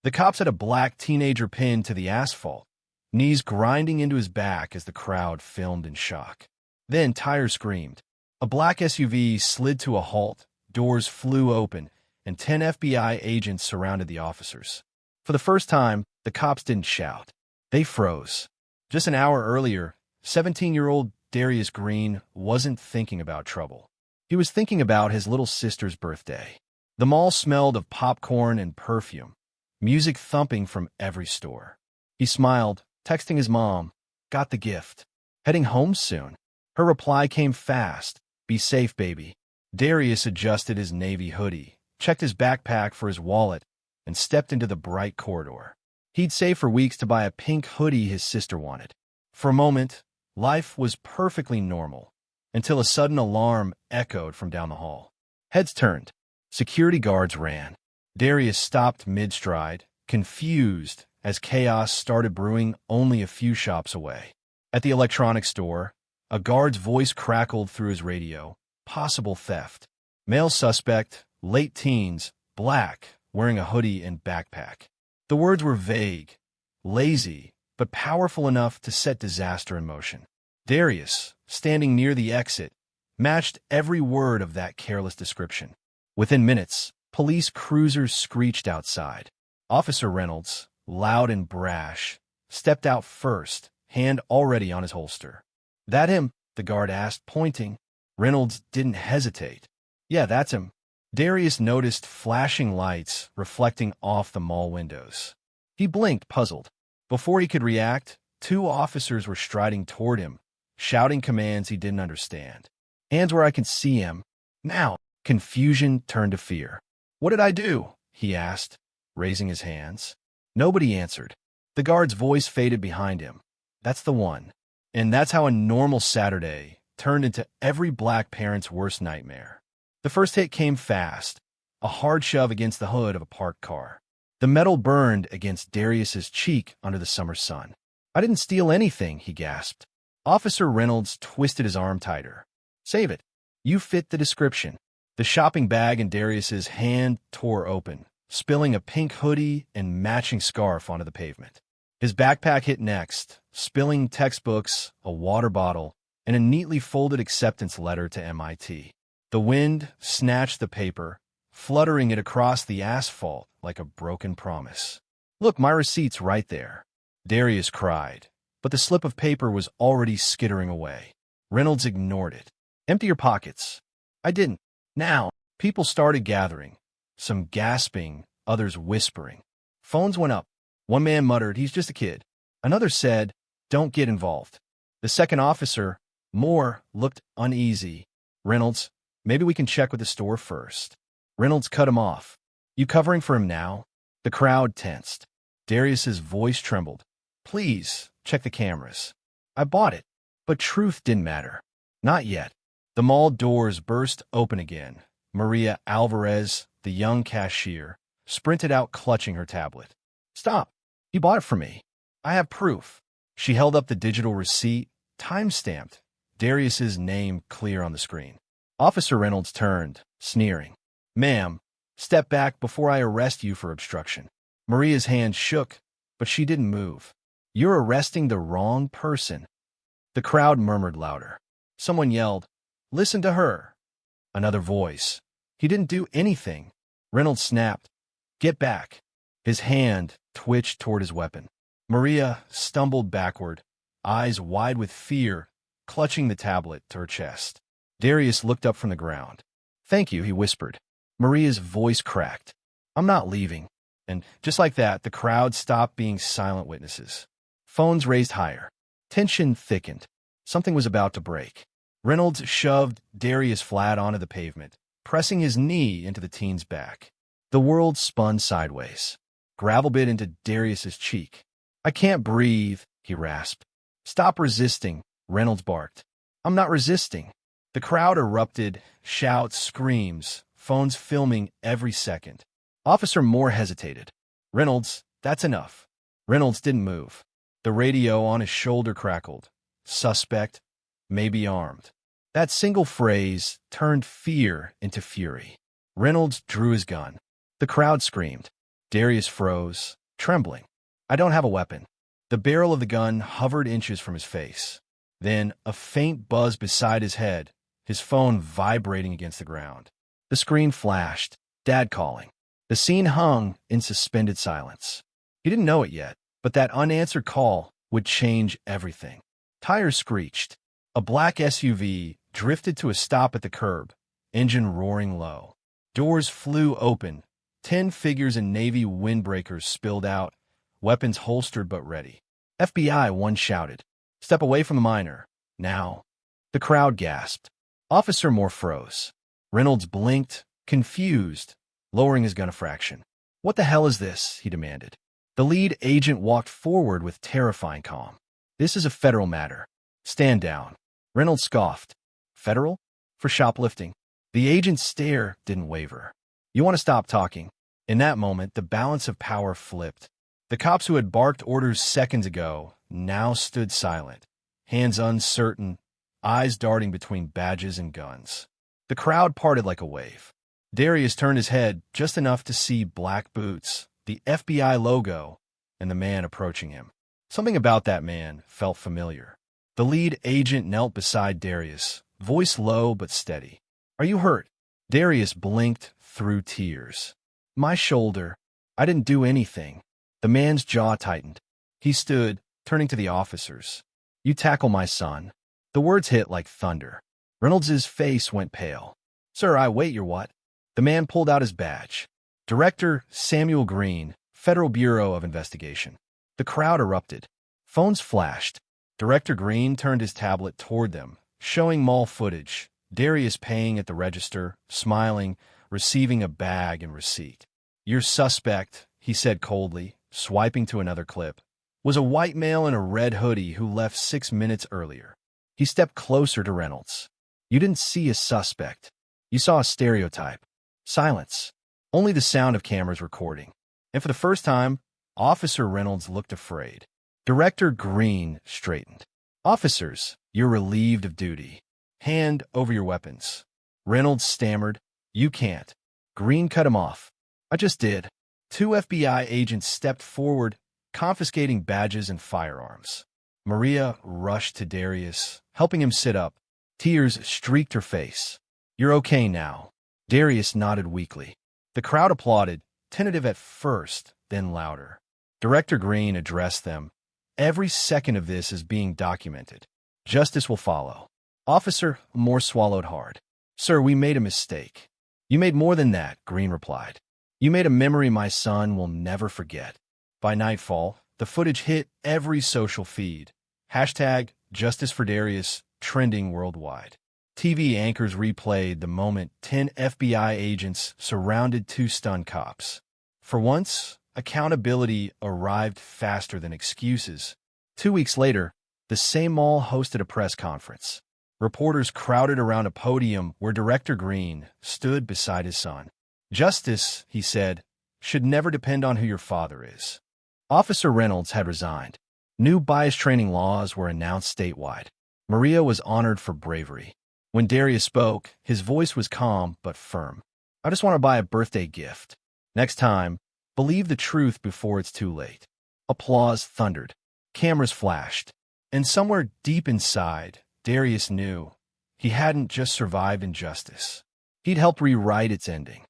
The cops had a black teenager pinned to the asphalt, knees grinding into his back as the crowd filmed in shock. Then tires screamed. A black SUV slid to a halt, doors flew open, and 10 FBI agents surrounded the officers. For the first time, the cops didn't shout. They froze. Just an hour earlier, 17-year-old Darius Green wasn't thinking about trouble. He was thinking about his little sister's birthday. The mall smelled of popcorn and perfume, music thumping from every store. He smiled, texting his mom, "Got the gift. Heading home soon." Her reply came fast, "Be safe, baby." Darius adjusted his navy hoodie, checked his backpack for his wallet, and stepped into the bright corridor. He'd saved for weeks to buy a pink hoodie his sister wanted. For a moment, life was perfectly normal, until a sudden alarm echoed from down the hall. Heads turned. Security guards ran. Darius stopped mid-stride, confused, as chaos started brewing only a few shops away. At the electronics store, a guard's voice crackled through his radio. Possible theft. Male suspect, late teens, black, wearing a hoodie and backpack. The words were vague, lazy, but powerful enough to set disaster in motion. Darius, standing near the exit, matched every word of that careless description. Within minutes, police cruisers screeched outside. Officer Reynolds, loud and brash, stepped out first, hand already on his holster. "That him?" the guard asked, pointing. Reynolds didn't hesitate. "Yeah, that's him." Darius noticed flashing lights reflecting off the mall windows. He blinked, puzzled. Before he could react, two officers were striding toward him, shouting commands he didn't understand. "Hands where I can see him. Now." Confusion turned to fear. "What did I do?" he asked, raising his hands. Nobody answered. The guard's voice faded behind him. "That's the one." And that's how a normal Saturday turned into every black parent's worst nightmare. The first hit came fast, a hard shove against the hood of a parked car. The metal burned against Darius's cheek under the summer sun. "I didn't steal anything," he gasped. Officer Reynolds twisted his arm tighter. "Save it. You fit the description." The shopping bag in Darius's hand tore open, spilling a pink hoodie and matching scarf onto the pavement. His backpack hit next, spilling textbooks, a water bottle, and a neatly folded acceptance letter to MIT. The wind snatched the paper, fluttering it across the asphalt like a broken promise. "Look, my receipt's right there," Darius cried, but the slip of paper was already skittering away. Reynolds ignored it. "Empty your pockets." "I didn't." Now, people started gathering, some gasping, others whispering. Phones went up. One man muttered, "He's just a kid." Another said, "Don't get involved." The second officer, Moore, looked uneasy. "Reynolds, maybe we can check with the store first." Reynolds cut him off. "You covering for him now?" The crowd tensed. Darius's voice trembled. "Please, check the cameras." "I bought it." But truth didn't matter. Not yet. The mall doors burst open again. Maria Alvarez, the young cashier, sprinted out clutching her tablet. "Stop. You bought it for me. I have proof." She held up the digital receipt, time-stamped, Darius's name clear on the screen. Officer Reynolds turned, sneering. "Ma'am, step back before I arrest you for obstruction." Maria's hand shook, but she didn't move. "You're arresting the wrong person." The crowd murmured louder. Someone yelled, "Listen to her." Another voice. "He didn't do anything." Reynolds snapped, "Get back." His hand twitched toward his weapon. Maria stumbled backward, eyes wide with fear, clutching the tablet to her chest. Darius looked up from the ground. "Thank you," he whispered. Maria's voice cracked. "I'm not leaving." And just like that, the crowd stopped being silent witnesses. Phones raised higher. Tension thickened. Something was about to break. Reynolds shoved Darius flat onto the pavement, pressing his knee into the teen's back. The world spun sideways. Gravel bit into Darius's cheek. "I can't breathe," he rasped. "Stop resisting," Reynolds barked. "I'm not resisting." The crowd erupted, shouts, screams, phones filming every second. Officer Moore hesitated. "Reynolds, that's enough." Reynolds didn't move. The radio on his shoulder crackled. "Suspect, maybe armed." That single phrase turned fear into fury. Reynolds drew his gun. The crowd screamed. Darius froze, trembling. I don't have a weapon. The barrel of the gun hovered inches from his face. Then, a faint buzz beside his head, his phone vibrating against the ground. The screen flashed. Dad calling. The scene hung in suspended silence. He didn't know it yet, but that unanswered call would change everything. Tires screeched. A black SUV drifted to a stop at the curb, engine roaring low. Doors flew open. 10 figures in navy windbreakers spilled out, weapons holstered but ready. FBI, one shouted. Step away from the minor. Now. The crowd gasped. Officer Moore froze. Reynolds blinked, confused, lowering his gun a fraction. What the hell is this? He demanded. The lead agent walked forward with terrifying calm. This is a federal matter. Stand down. Reynolds scoffed. Federal? For shoplifting. The agent's stare didn't waver. You want to stop talking? In that moment, the balance of power flipped. The cops who had barked orders seconds ago now stood silent, hands uncertain, eyes darting between badges and guns. The crowd parted like a wave. Darius turned his head just enough to see black boots, the FBI logo, and the man approaching him. Something about that man felt familiar. The lead agent knelt beside Darius, voice low but steady. Are you hurt? Darius blinked through tears. My shoulder. I didn't do anything. The man's jaw tightened. He stood, turning to the officers. You tackle my son. The words hit like thunder. Reynolds's face went pale. Sir, wait, you're what? The man pulled out his badge. Director Samuel Green, Federal Bureau of Investigation. The crowd erupted. Phones flashed. Director Green turned his tablet toward them, showing mall footage. Darius paying at the register, smiling, receiving a bag and receipt. Your suspect, he said coldly, swiping to another clip, was a white male in a red hoodie who left 6 minutes earlier. He stepped closer to Reynolds. You didn't see a suspect. You saw a stereotype. Silence. Only the sound of cameras recording. And for the first time, Officer Reynolds looked afraid. Director Green straightened. Officers, you're relieved of duty. Hand over your weapons. Reynolds stammered. You can't. Green cut him off. I just did. 2 FBI agents stepped forward, confiscating badges and firearms. Maria rushed to Darius, helping him sit up. Tears streaked her face. You're okay now. Darius nodded weakly. The crowd applauded, tentative at first, then louder. Director Green addressed them. Every second of this is being documented. Justice will follow. Officer Moore swallowed hard. Sir, we made a mistake. You made more than that, Green replied. You made a memory my son will never forget. By nightfall, the footage hit every social feed. Hashtag Justice for Darius trending worldwide. TV anchors replayed the moment 10 FBI agents surrounded 2 stunned cops. For once, accountability arrived faster than excuses. 2 weeks later, the same mall hosted a press conference. Reporters crowded around a podium where Director Green stood beside his son. Justice, he said, should never depend on who your father is. Officer Reynolds had resigned. New bias training laws were announced statewide. Maria was honored for bravery. When Darius spoke, his voice was calm but firm. I just want to buy a birthday gift. Next time, believe the truth before it's too late. Applause thundered. Cameras flashed. And somewhere deep inside, Darius knew he hadn't just survived injustice. He'd helped rewrite its ending.